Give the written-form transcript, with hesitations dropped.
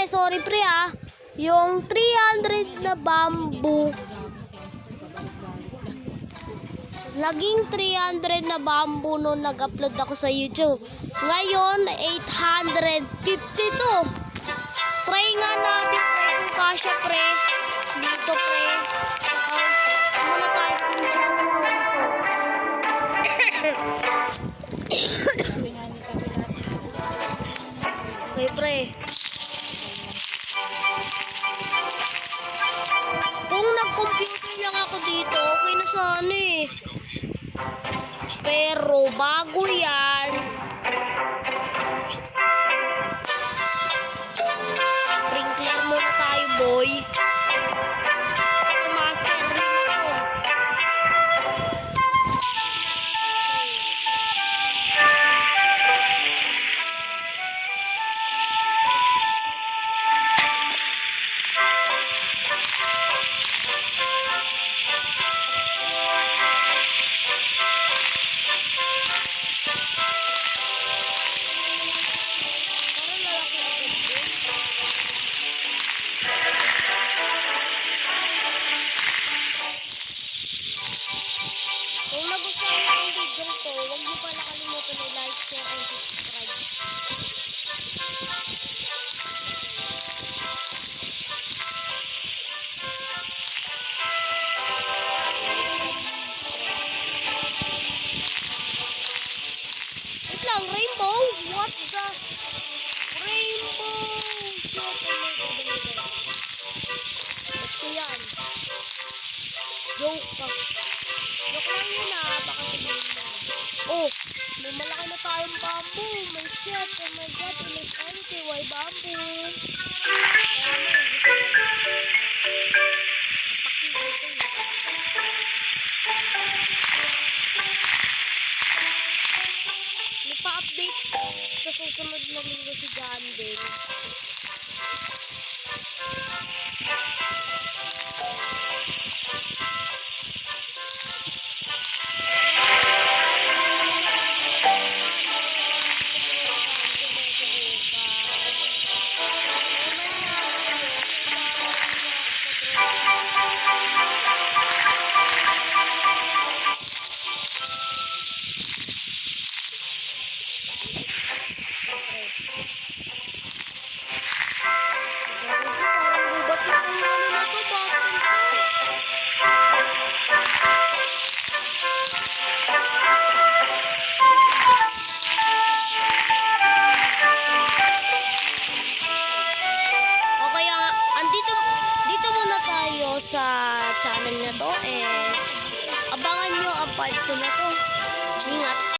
sorry pre yung 300 na bamboo, naging 300 na bamboo nung nag-upload ako sa YouTube. Ngayon 850 to. Try nga natin pre kung kasya pre dito pre. Muna tayo sa simula sa phone ko. Okay pre, kung nag-computer lang ako dito okay na sana pero bago yan sprinkler muna tayo boy. Master rin ako. Kung nagustuhan niyo ang video ko, huwag niyo pala kalimutan i-like, share, and subscribe. Wait lang, rainbow? What the? Rainbow! Ba't yan? Joke ka. Joke lang yun baka sabihin mo. Oh, may malaki na tayong bamboo. My shit, oh my god, elegante, why bamboo? May pa-update sa susunod na linggo si John din. Sa channel na to abangan nyo ang part 2 na to. Ingat.